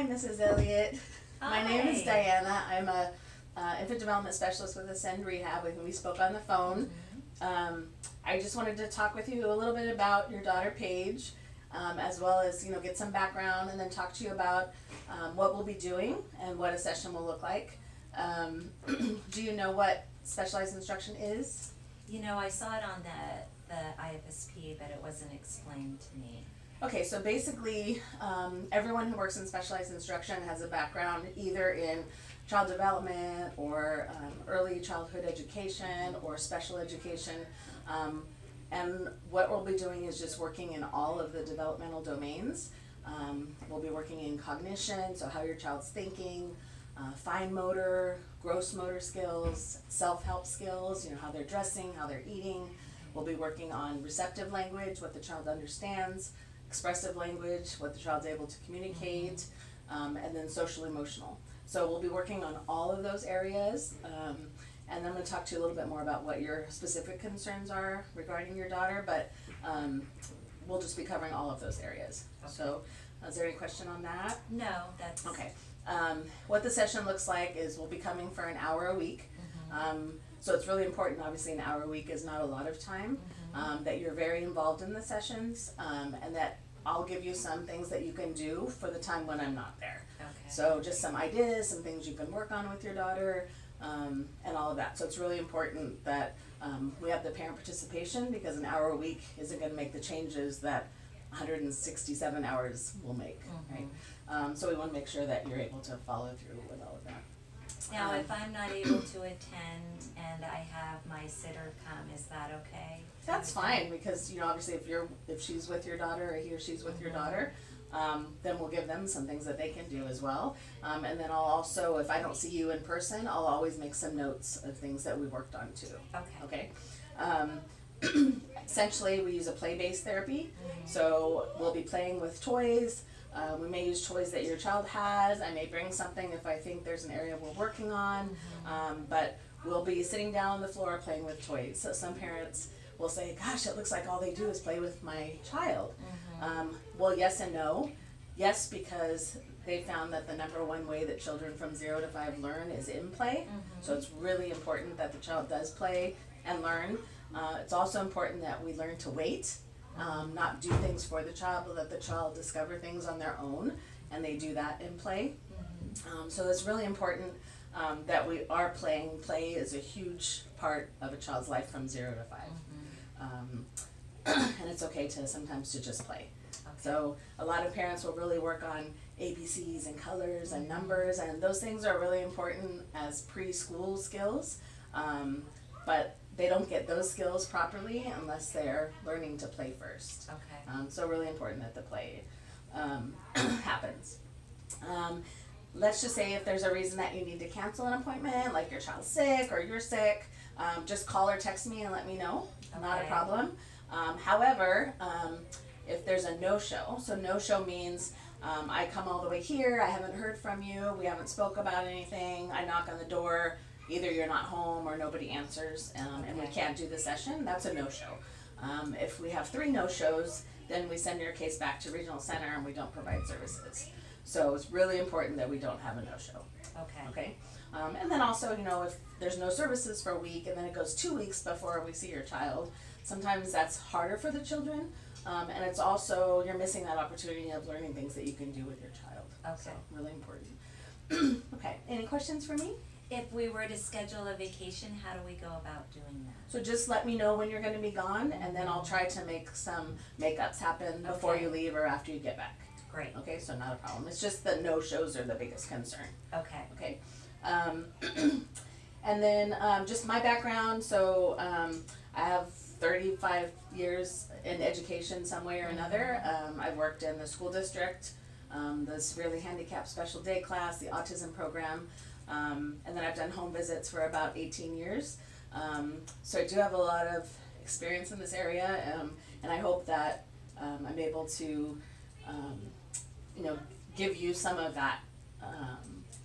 Hi, Mrs. Elliott. My name is Hi. Diana. I'm a infant development specialist with Ascend Rehab, with whom we spoke on the phone. I just wanted to talk with you a little bit about your daughter Paige, as well as get some background, and then talk to you about what we'll be doing and what a session will look like. Do you know what specialized instruction is? I saw it on the IFSP, but it wasn't explained to me. Okay, so basically, everyone who works in specialized instruction has a background either in child development or early childhood education or special education. And what we'll be doing is just working in all of the developmental domains. We'll be working in cognition, so how your child's thinking, fine motor, gross motor skills, self-help skills, how they're dressing, how they're eating. We'll be working on receptive language, what the child understands, expressive language, what the child's able to communicate, and then social emotional. So we'll be working on all of those areas, and then I'm going to talk to you a little bit more about what your specific concerns are regarding your daughter, but we'll just be covering all of those areas. Okay. So is there any question on that? No, that's Okay. What the session looks like is we'll be coming for an hour a week. So it's really important, obviously an hour a week is not a lot of time, that you're very involved in the sessions, and that I'll give you some things that you can do for the time when I'm not there. Okay. So just some ideas, some things you can work on with your daughter, and all of that. So it's really important that we have the parent participation, because an hour a week isn't gonna make the changes that 167 hours will make, right? So we wanna make sure that you're able to follow through with all of that. Now, if I'm not able to attend and I have my sitter come, is that okay? That's fine, because obviously if she's with your daughter, or he or she's with your daughter, then we'll give them some things that they can do as well. And then I'll also, if I don't see you in person, I'll always make some notes of things that we worked on too. Okay. Essentially, we use a play-based therapy, so we'll be playing with toys. We may use toys that your child has. I may bring something if I think there's an area we're working on, but we'll be sitting down on the floor playing with toys. So some parents will say, gosh, it looks like all they do is play with my child. Well, yes and no. Yes, because they found that the number one way that children from 0 to 5 learn is in play. So it's really important that the child does play and learn. It's also important that we learn to wait, not do things for the child, but let the child discover things on their own, and they do that in play. So it's really important that we are playing. Play is a huge part of a child's life from 0 to 5. And it's okay to sometimes to just play. So a lot of parents will really work on ABCs and colors and numbers, and those things are really important as preschool skills, but they don't get those skills properly unless they're learning to play first. Okay. So really important that the play happens. Let's just say if there's a reason that you need to cancel an appointment, like your child's sick or you're sick, just call or text me and let me know. Not a Okay. problem. However, if there's a no-show, so no-show means I come all the way here, I haven't heard from you, we haven't spoke about anything, I knock on the door, either you're not home or nobody answers, and we Okay. can't do the session, that's a no-show. If we have 3 no-shows, then we send your case back to regional center and we don't provide services. So it's really important that we don't have a no-show. Okay. Okay, and then also, if there's no services for a week and then it goes 2 weeks before we see your child, sometimes that's harder for the children, and it's also, you're missing that opportunity of learning things that you can do with your child. Okay. So, really important. Okay, any questions for me? If we were to schedule a vacation, how do we go about doing that? So just let me know when you're gonna be gone, and then I'll try to make some makeups happen before Okay. you leave or after you get back. Great. Okay, so not a problem, it's just the no-shows are the biggest concern. Okay. Okay, and then just my background, so I have 35 years in education some way or another. I've worked in the school district, the severely handicapped special day class, the autism program, and then I've done home visits for about 18 years. So I do have a lot of experience in this area, and I hope that I'm able to give you some of that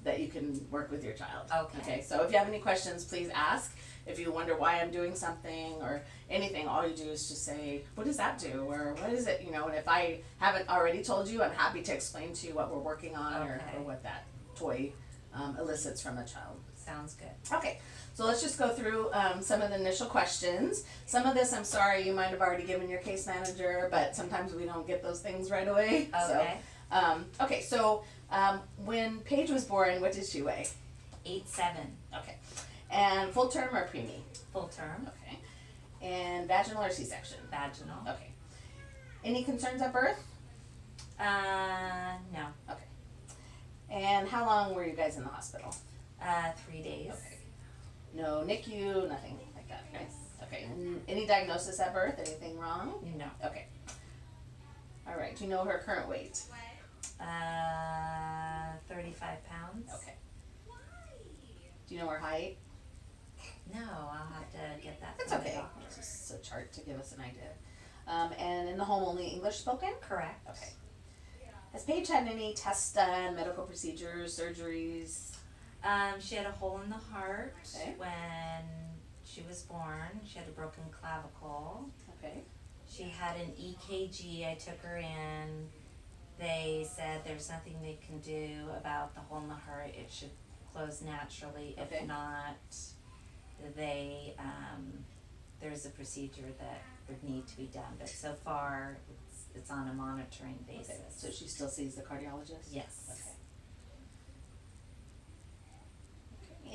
that you can work with your child. Okay. So if you have any questions, please ask. If you wonder why I'm doing something or anything, all you do is just say, what does that do? Or what is it? And if I haven't already told you, I'm happy to explain to you what we're working on or what that toy elicits from a child. Sounds good. Okay, so let's just go through some of the initial questions. Some of this, I'm sorry, you might have already given your case manager, but sometimes we don't get those things right away. Okay. So when Paige was born, what did she weigh? 8'7". Okay. And full term or preemie? Full term. Okay. And vaginal or C-section? Vaginal. Okay. Any concerns at birth? No. Okay. And how long were you guys in the hospital? 3 days. Okay. No NICU, nothing like that, right? Okay. Any diagnosis at birth? Anything wrong? No. Okay. All right. Do you know her current weight? 35 pounds. Okay. Do you know her height? No, I'll have to get that. That's from the okay. doctor. It's just a chart to give us an idea. And in the home, only English spoken? Correct. Okay. Has Paige had any tests done, medical procedures, surgeries? She had a hole in the heart Okay. when she was born. She had a broken clavicle. Okay. She had an EKG. I took her in. They said there's nothing they can do about the hole in the heart. It should close naturally. Okay. If not, there's a procedure that would need to be done. But so far, it's on a monitoring basis. Okay. So she still sees the cardiologist? Yes. Okay.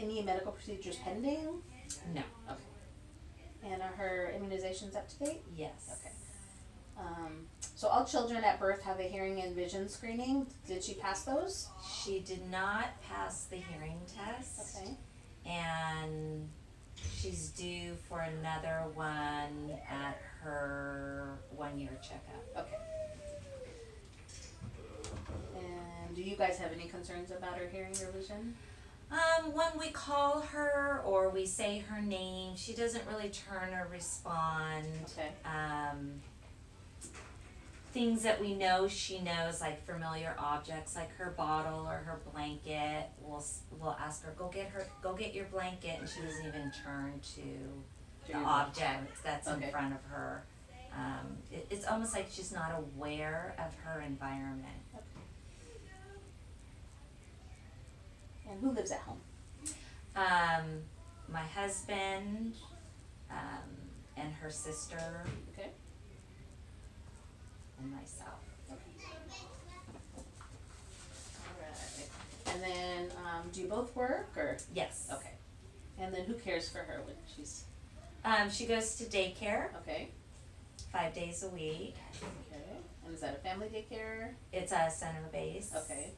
Any medical procedures pending? No. Okay. And are her immunizations up to date? Yes. Okay. So all children at birth have a hearing and vision screening. Did she pass those? She did not pass the hearing test. Okay. And she's due for another one at her 1-year checkup. Okay. And do you guys have any concerns about her hearing or vision? When we call her or we say her name, she doesn't really turn or respond. Okay. Things that we know she knows, like familiar objects, like her bottle or her blanket. We'll ask her, go get your blanket, and she doesn't even turn to the object that's in front of her. It's almost like she's not aware of her environment. And who lives at home? My husband, and her sister, Okay. and myself. Alright. And then, do you both work or? Yes. Okay. And then who cares for her when she's, She goes to daycare okay, 5 days a week. okay. And is that a family daycare? It's a center base. Okay.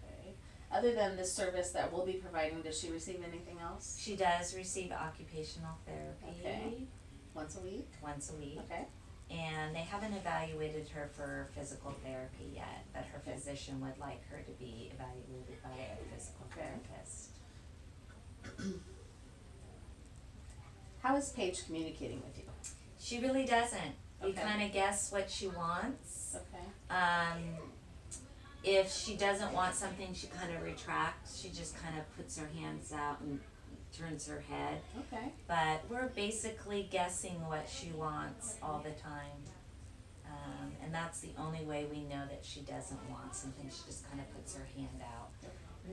Okay. Other than this service that we'll be providing, does she receive anything else? She does receive occupational therapy Okay. Once a week? once a week. Okay. And they haven't evaluated her for physical therapy yet, but her Okay. physician would like her to be evaluated by a physical Okay. therapist. How is Paige communicating with you? She really doesn't. We Okay. kind of guess what she wants. Okay. If she doesn't want something, she kind of retracts. She just kind of puts her hands out and turns her head. Okay. But we're basically guessing what she wants all the time. And that's the only way we know that she doesn't want something. She just kind of puts her hand out.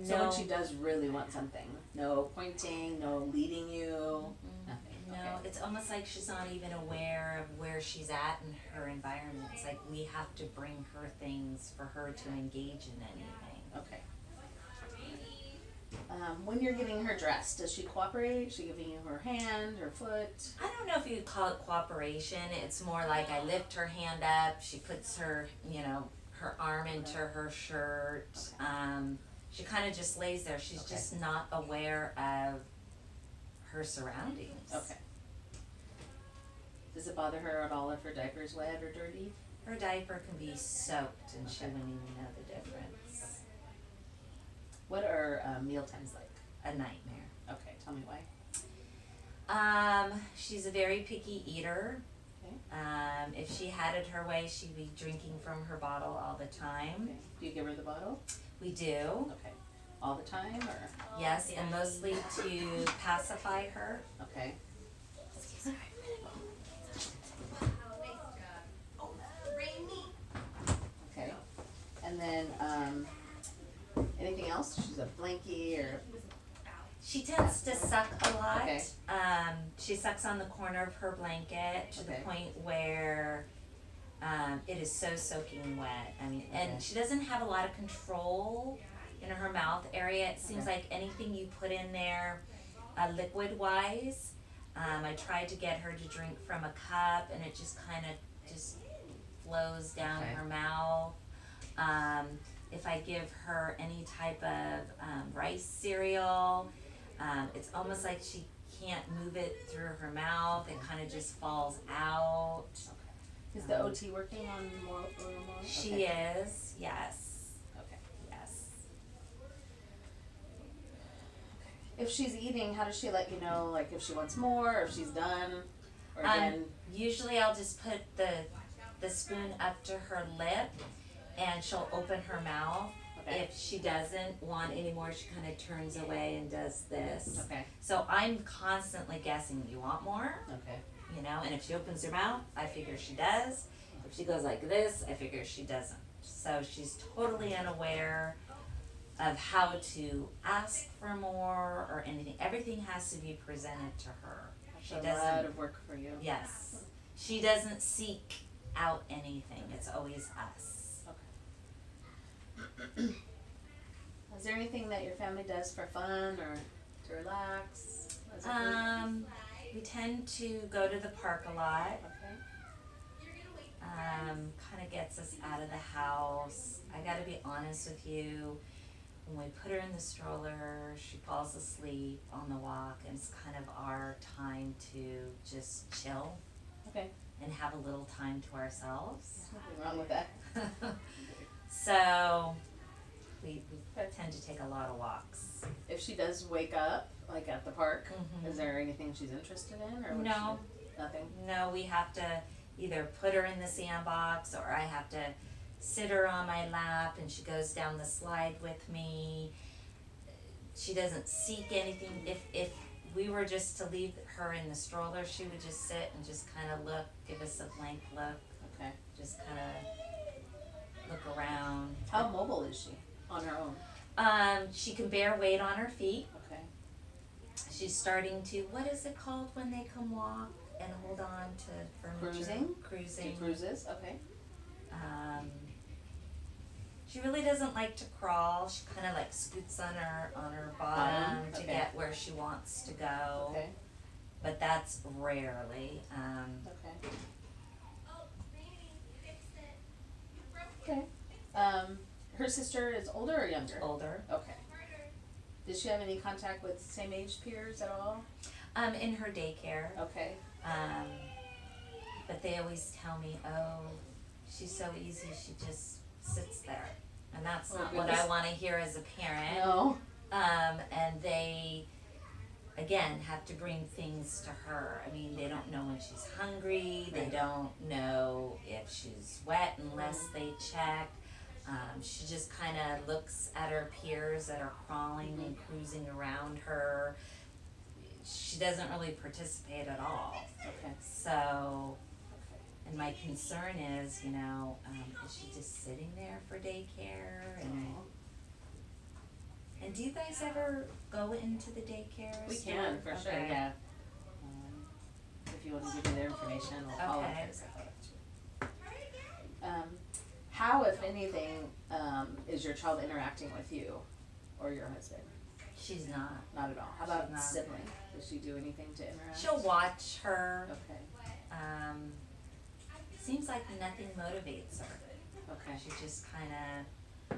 So when she does really want something, no pointing, no leading you, nothing. No, Okay. it's almost like she's not even aware of where she's at in her environment. It's like we have to bring her things for her to engage in anything. Okay. When you're getting her dressed, does she cooperate? Is she giving you her hand, her foot? I don't know if you could call it cooperation. It's more like I lift her hand up. She puts her, her arm into her shirt. She kind of just lays there. She's Okay. just not aware of her surroundings. Okay. Does it bother her at all if her diaper's wet or dirty? Her diaper can be soaked and she Okay. wouldn't even know the difference. What are meal times like? A nightmare. Okay, tell me why. She's a very picky eater, Okay. If she had it her way, she'd be drinking from her bottle all the time. Okay. Do you give her the bottle? We do, Okay. All the time, or? yes, and mostly to pacify her. Okay. Okay. And then, anything else? She's a blankie or? She tends to suck a lot. Okay. She sucks on the corner of her blanket to the Okay. point where it is so soaking wet. I mean, Okay. and she doesn't have a lot of control in her mouth area. It seems Okay. like anything you put in there, liquid wise, I tried to get her to drink from a cup, and it just kind of just flows down Okay. her mouth. If I give her any type of rice cereal, it's almost like she can't move it through her mouth. It kind of just falls out. Is the OT working on more? She is, yes, Okay. yes. If she's eating, how does she let you know, like if she wants more, or if she's done? Or again, Usually I'll just put the spoon up to her lip, and she'll open her mouth. okay. If she doesn't want any more, she kind of turns away and does this. Okay. So I'm constantly guessing, you want more? Okay. You know, and if she opens her mouth, I figure she does. If she goes like this, I figure she doesn't. So she's totally unaware of how to ask for more or anything. Everything has to be presented to her. She That's a lot doesn't, of work for you. yes. She doesn't seek out anything. It's always us. Okay. Is there anything that your family does for fun or to relax? as a group? We tend to go to the park a lot. Okay. Kind of gets us out of the house. I gotta be honest with you, when we put her in the stroller, she falls asleep on the walk, and it's kind of our time to just chill Okay. and have a little time to ourselves. Nothing wrong with that. So we tend to take a lot of walks. If she does wake up, like at the park, Mhm. is there anything she's interested in, or would No. she, nothing? No, we have to either put her in the sandbox, or I have to sit her on my lap and she goes down the slide with me. She doesn't seek anything. If we were just to leave her in the stroller, she would just sit and just kind of look, give us a blank look, Okay. just kind of look around. How mobile is she on her own? She can bear weight on her feet. Okay. She's starting to, what is it called when they can walk and hold on to furniture? Cruising? Cruising. She cruises. Okay. She really doesn't like to crawl. She kind of like scoots on her bottom to Okay. get where she wants to go. Okay. But that's rarely. Okay. Okay. Her sister is older or younger? Older. Okay. Does she have any contact with same age peers at all? In her daycare. Okay. But they always tell me, oh, she's so easy. She just sits there, and that's Oh, not what goodness. I want to hear as a parent. No. And they, again, have to bring things to her. I mean, they don't know when she's hungry. They Right. don't know if she's wet unless they check. She just kind of looks at her peers that are crawling and cruising around her. She doesn't really participate at all. Okay. So, and my concern is, is she just sitting there for daycare? And do you guys ever go into the daycares? We can, for sure, Okay. yeah. If you want to give me their information, I'll call them Okay. first. How, if anything, is your child interacting with you or your husband? She's not. Not at all. How about She's not. sibling? Does she do anything to interact? She'll watch her. Okay. Seems like nothing motivates her. Okay. She just kind of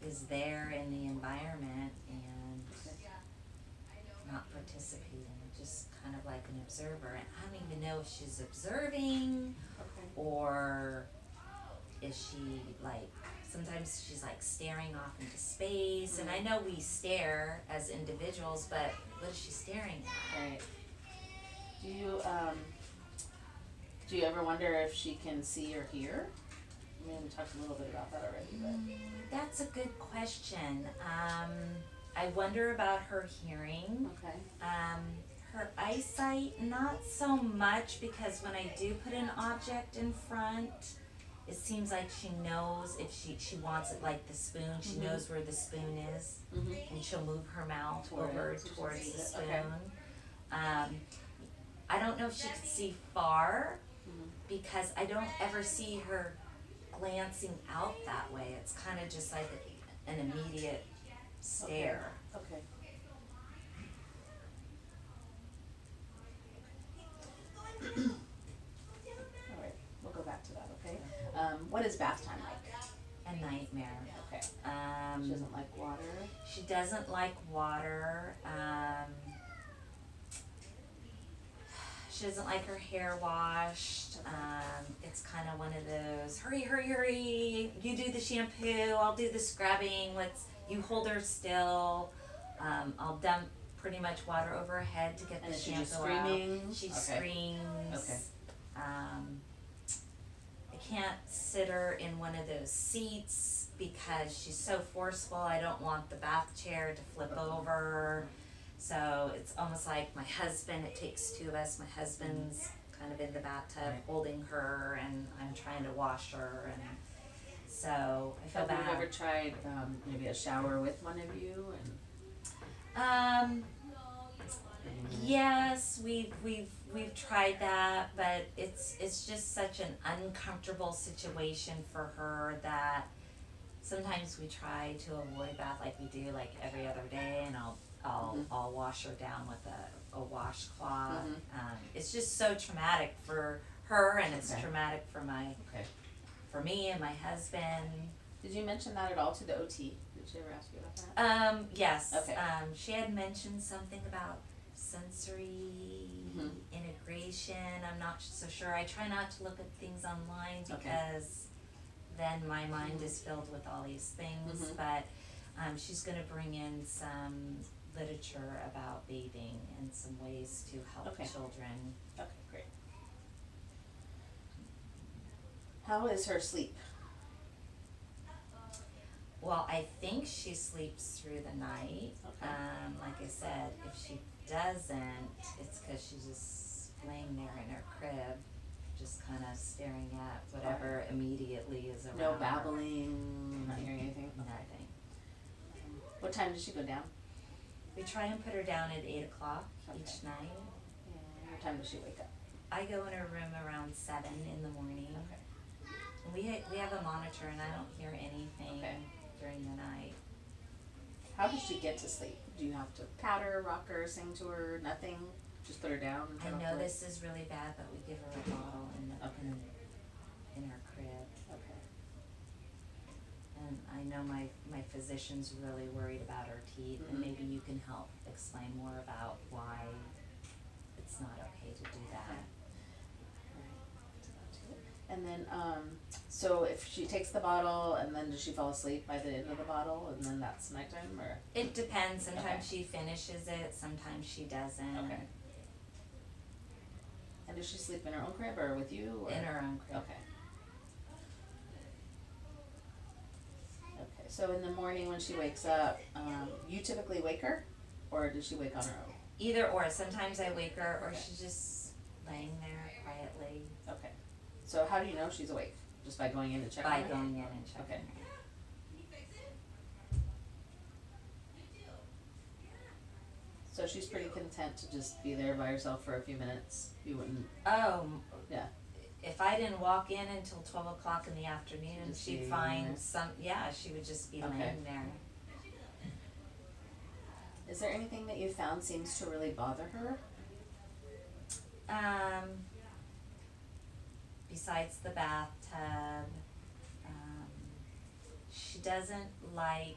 is there in the environment and not participating, just kind of like an observer. And I don't even know if she's observing Okay. or is she like, sometimes she's like staring off into space. And I know we stare as individuals, but what is she staring at? Right. Do you, Do you ever wonder if she can see or hear? I mean, we talked a little bit about that already, but. That's a good question. I wonder about her hearing. Okay. Her eyesight, not so much, because when I do put an object in front, it seems like she knows if she wants it, like the spoon, she Mhm. knows where the spoon is, Mm-hmm. and she'll move her mouth Toward over it, so she towards sees the it. spoon. Okay. I don't know if she can see far, Mm-hmm. because I don't ever see her glancing out that way. It's kind of just like an immediate stare. Okay. All right, we'll go back to that, okay? What is bath time like? A nightmare. Okay. She Um, doesn't like water. she doesn't like water. She doesn't like her hair washed. It's kind of one of those, hurry, hurry, hurry, you do the shampoo, I'll do the scrubbing, you hold her still. I'll dump pretty much water over her head to get And the is she shampoo just screaming? out. She Okay. screams. Okay. I can't sit her in one of those seats because she's so forceful. I don't want the bath chair to flip over. So it's almost like my husband, it takes two of us. My husband's kind of in the bathtub Right. holding her, and I'm trying to wash her, and so I feel Have bad. you ever tried maybe a shower with one of you? Yes, we've tried that, but it's just such an uncomfortable situation for her that sometimes we try to avoid bath like we do like every other day, and I'll wash her down with a washcloth. Mhm. It's just so traumatic for her, and it's Okay. traumatic for Okay. for me and my husband. Did you mention that at all to the OT? Did she ever ask you about that? Yes. Okay. She had mentioned something about sensory Mhm. integration. I'm not so sure. I try not to look at things online Okay. because then my mind is filled with all these things. Mhm. But she's going to bring in some literature about bathing and some ways to help Okay. children. Okay, great. How is her sleep? Well, I think she sleeps through the night. Okay. Like I said, if she doesn't, it's because she's just laying there in her crib, just kind of staring at whatever immediately is around No her. babbling, not hearing anything? Nothing. What time does she go down? We try and put her down at 8 o'clock each Okay. night. And what time does she wake up? I go in her room around 7 in the morning. Okay. And we have a monitor, and I don't hear anything Okay. during the night. How does she get to sleep? Do you have to pat her, rock her, sing to her, nothing? Just put her down and I turn off know the light? this is really bad, but we give her a bottle Okay. in her crib. Okay. And I know my physician's really worried about her teeth, and Mhm. maybe you can help explain more about why it's not okay to do that. And then, so if she takes the bottle and then does she fall asleep by the end of the bottle and then that's nighttime or? It depends, sometimes Okay. she finishes it, sometimes she doesn't. Okay. And does she sleep in her own crib or with you or? In her own crib. Okay. Okay, so in the morning when she wakes up, you typically wake her or does she wake on her own? Either or, sometimes I wake her, or Okay. she's just laying there quietly Okay. So how do you know she's awake? Just by going in to check on by her? going in and checking Okay. her. So she's pretty content to just be there by herself for a few minutes? You wouldn't, Oh, yeah, if I didn't walk in until 12 o'clock in the afternoon, Just she'd be find there. she would just be Okay. laying there. is there anything that you found seems to really bother her? Besides the bathtub, she doesn't like,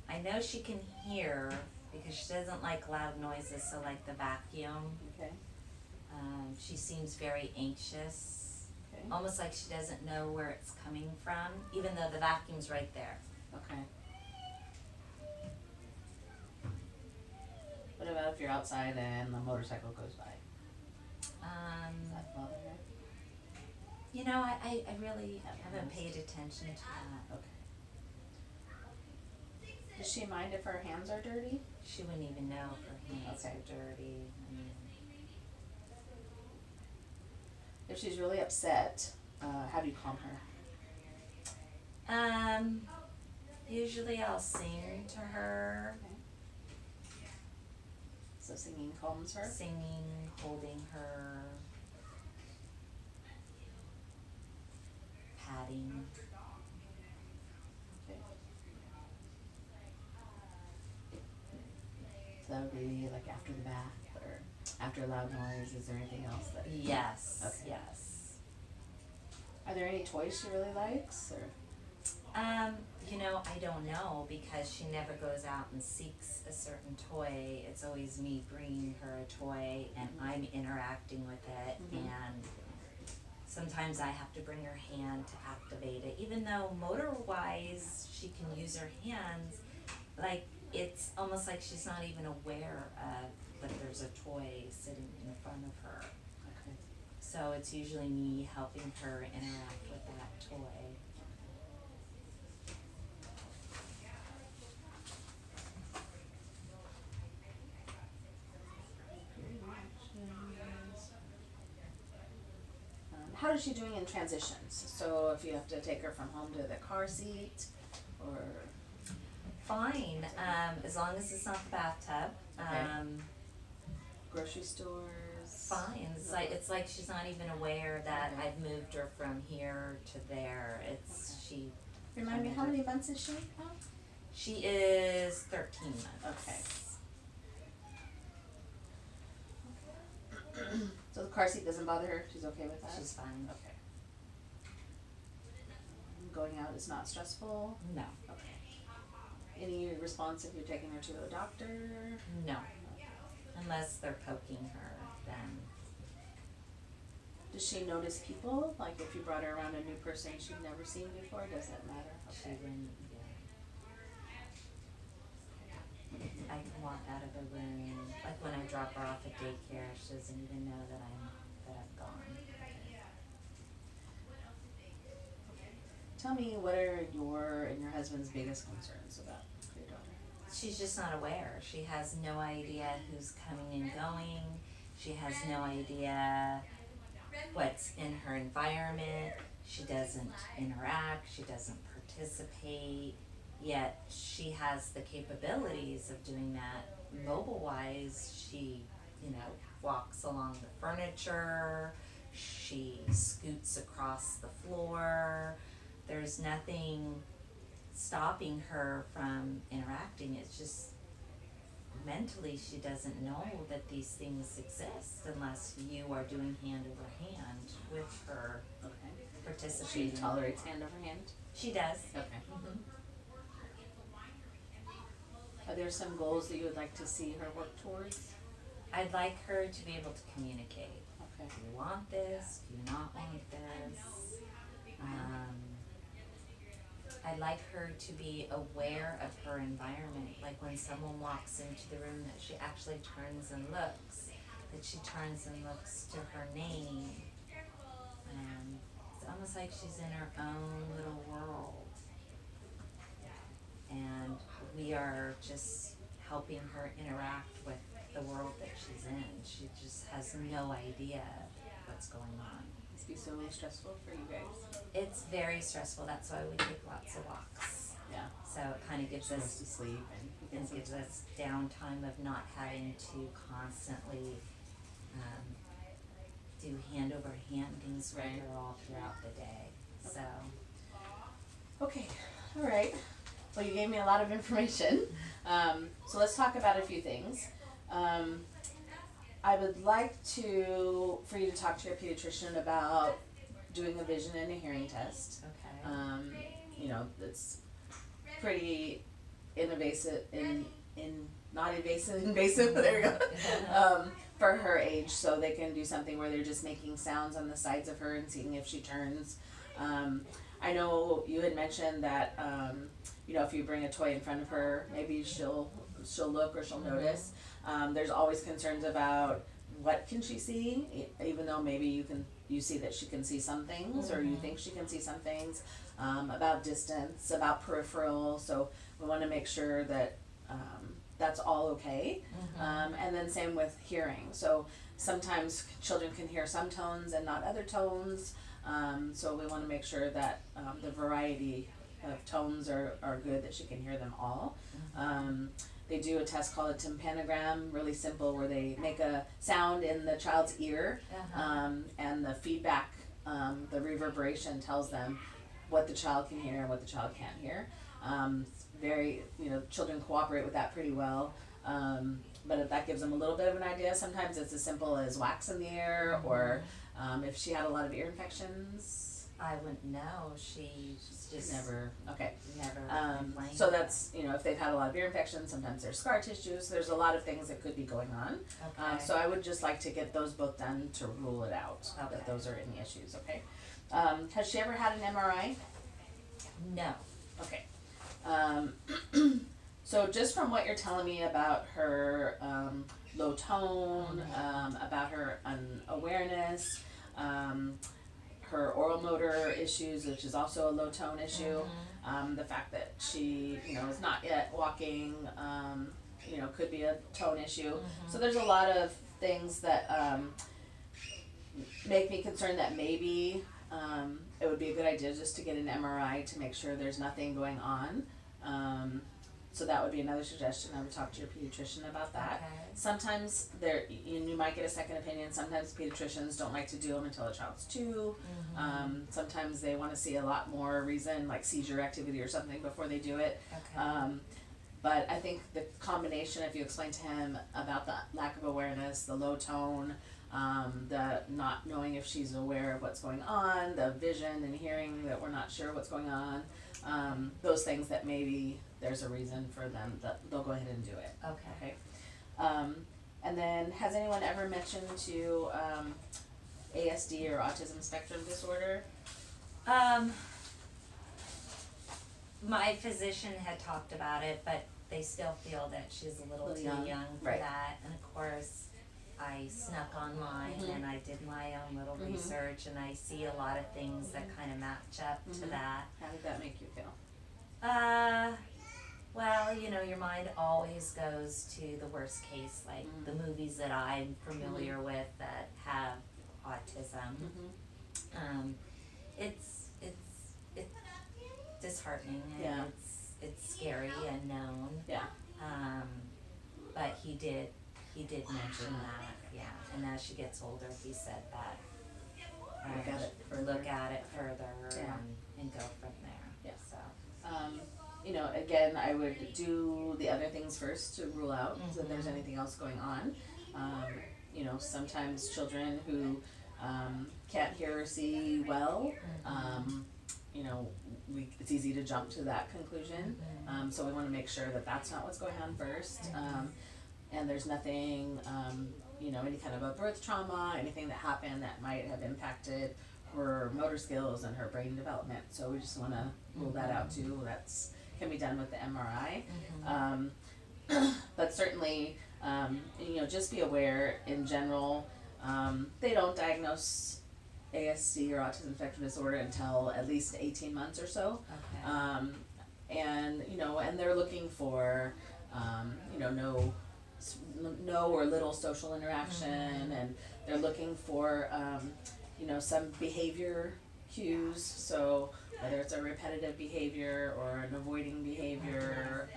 I know she can hear because she doesn't like loud noises, so like the vacuum. Okay, She seems very anxious, okay, almost like she doesn't know where it's coming from, even though the vacuum's right there. okay. What about if you're outside and the motorcycle goes by? Does that bother her? You know, I really haven't paid attention to that. Okay. Does she mind if her hands are dirty? She wouldn't even know if her hands Okay. are dirty. I mean, If she's really upset, how do you calm her? usually I'll sing to her, So singing calms her? singing, holding her, patting. Okay. So that would be like after the bath or after a loud noise. Is there anything else that? Yes, Okay. yes. Are there any toys she really likes or? You know, I don't know because she never goes out and seeks a certain toy. It's always me bringing her a toy and I'm interacting with it, and sometimes I have to bring her hand to activate it. Even though motor-wise she can use her hands, like it's almost like she's not even aware of that there's a toy sitting in front of her. Okay. So it's usually me helping her interact with that toy. How is she doing in transitions? So if you have to take her from home to the car seat or? Fine, as long as it's not the bathtub. Okay. Grocery stores? Fine. It's like she's not even aware that I've moved her from here to there. It's she. Remind me, how many months is she now? She is 13 months. Okay. So the car seat doesn't bother her? She's okay with that? She's fine. Okay. Going out is not stressful? No. Okay. Any response if you're taking her to a doctor? No. Unless they're poking her, then. Does she notice people? Like if you brought her around a new person she'd never seen before, does that matter? She wouldn't, I can walk out of the room, like when I drop her off at daycare, she doesn't even know that I've gone. Tell me, what are your and your husband's biggest concerns about your daughter? She's just not aware. She has no idea who's coming and going. She has no idea what's in her environment. She doesn't interact. She doesn't participate. Yet she has the capabilities of doing that. Mobile-wise, she, walks along the furniture. She scoots across the floor. There's nothing stopping her from interacting. It's just mentally she doesn't know that these things exist unless you are doing hand over hand with her Okay. She participating. tolerates hand over hand? She does. Okay. Mhm. Are there some goals that you would like to see her work towards? I'd like her to be able to communicate. Okay. Do you want this? Do you not want this? I'd like her to be aware of her environment, like when someone walks into the room that she actually turns and looks, that she turns and looks to her name. It's almost like she's in her own little world. And we are just helping her interact with the world that she's in. She just has no idea what's going on. Must be so stressful for you guys. It's very stressful, that's why we take lots of walks. Yeah. So it kind of gives She goes us, to sleep and gives us downtime of not having to constantly, do hand over hand things with Right. her all throughout the day, so. Okay, all right. Well, you gave me a lot of information. So let's talk about a few things. I would like for you to talk to your pediatrician about doing a vision and a hearing test. Okay. It's pretty invasive, not invasive, there we go, for her age, so they can do something where they're just making sounds on the sides of her and seeing if she turns. I know you had mentioned that, if you bring a toy in front of her, maybe she'll look or she'll notice. There's always concerns about what can she see, even though maybe you you see that she can see some things, or you think she can see some things, about distance, about peripheral, so we wanna make sure that, that's all okay. And then same with hearing, so sometimes children can hear some tones and not other tones, so we wanna make sure that, the variety of tones are good, that she can hear them all. They do a test called a tympanogram, really simple, where they make a sound in the child's ear, and the feedback, the reverberation tells them what the child can hear and what the child can't hear. Very, children cooperate with that pretty well, but if that gives them a little bit of an idea. Sometimes it's as simple as wax in the ear, or if she had a lot of ear infections. I wouldn't know, she's just Never, okay. never complained. So that's, if they've had a lot of ear infections, sometimes there's scar tissue, so there's a lot of things that could be going on. Okay. So I would just like to get those both done to rule it out, Okay. that those are any issues, okay? Has she ever had an MRI? No. Okay. So just from what you're telling me about her, low tone, about her unawareness, her oral motor issues, which is also a low tone issue, the fact that she, is not yet walking, could be a tone issue. So there's a lot of things that, make me concerned that maybe, it would be a good idea just to get an MRI to make sure there's nothing going on. So that would be another suggestion. I would talk to your pediatrician about that. Okay. Sometimes you might get a second opinion. Sometimes pediatricians don't like to do them until a child's 2. Sometimes they want to see a lot more reason, like seizure activity or something, before they do it. Okay. But I think the combination, if you explain to him about the lack of awareness, the low tone, the not knowing if she's aware of what's going on, the vision and hearing that we're not sure what's going on, those things that maybe there's a reason for them, that they'll go ahead and do it. Okay. And then, has anyone ever mentioned to, ASD or autism spectrum disorder? My physician had talked about it, but they still feel that she's a little too young for right. that, and of course, I snuck online and I did my own little research, and I see a lot of things that kind of match up to that. How did that make you feel? Well, your mind always goes to the worst case, like the movies that I'm familiar with that have autism. It's disheartening, and Yeah. it's scary and known. Yeah. But he did mention that, yeah, and as she gets older, he said that. Look at it further. Look at it further Yeah. and go from there, Yeah. so. Again, I would do the other things first to rule out if there's anything else going on. Sometimes children who, can't hear or see well, it's easy to jump to that conclusion. So we wanna make sure that that's not what's going on first. And there's nothing, any kind of a birth trauma, anything that happened that might have impacted her motor skills and her brain development. So we just wanna rule that out too. That's, can be done with the MRI. But certainly, just be aware in general, they don't diagnose ASD or autism spectrum disorder until at least 18 months or so. Okay. And they're looking for, no or little social interaction, and they're looking for, some behavior cues, so whether it's a repetitive behavior or an avoiding behavior,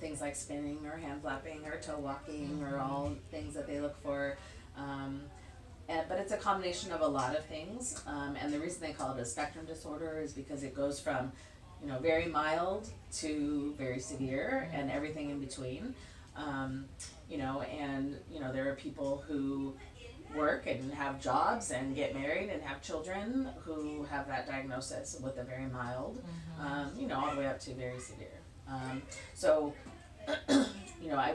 things like spinning or hand flapping or toe walking are all things that they look for. But it's a combination of a lot of things, and the reason they call it a spectrum disorder is because it goes from, very mild to very severe and everything in between. There are people who work and have jobs and get married and have children who have that diagnosis with a very mild, all the way up to very severe. I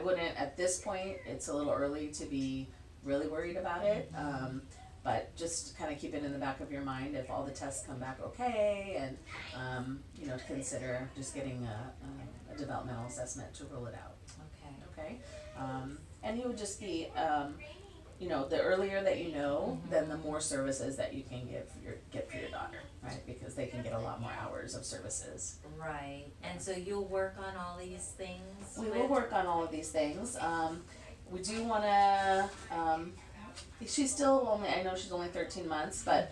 wouldn't, at this point, it's a little early to be really worried about it, but just kind of keep it in the back of your mind if all the tests come back okay, and, consider just getting a developmental assessment to rule it out. Okay. Okay, and he would just be, you know, the earlier that you know, Mhm. then the more services that you can get for your daughter, right? Because they can get a lot more hours of services. Right, and so you'll work on all these things We will with- work on all of these things. We do wanna, she's still only, I know she's only 13 months, but,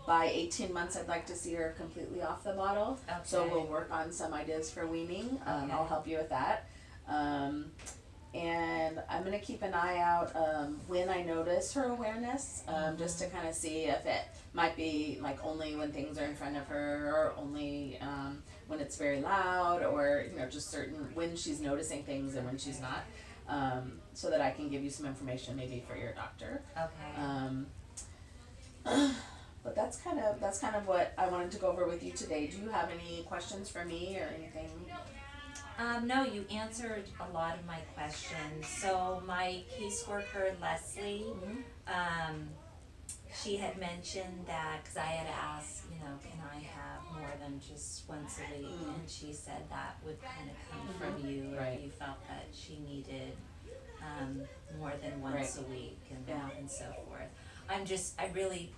by 18 months, I'd like to see her completely off the bottle. So Okay. we'll work on some ideas for weaning. I'll Okay. help you with that. And I'm gonna keep an eye out, when I notice her awareness, just to kind of see if it might be like only when things are in front of her, or only, when it's very loud, or, you know, just certain, when she's noticing things and when she's not. So that I can give you some information maybe for your doctor. Okay. But that's kind of what I wanted to go over with you today. Do you have any questions for me or anything? No, you answered a lot of my questions. So my caseworker, Leslie, she had mentioned that, cause I had asked, you know, can I have more than just once a week? And she said that would kind of come from you Right. if you felt that she needed, more than once a week and Yeah. and so forth. I really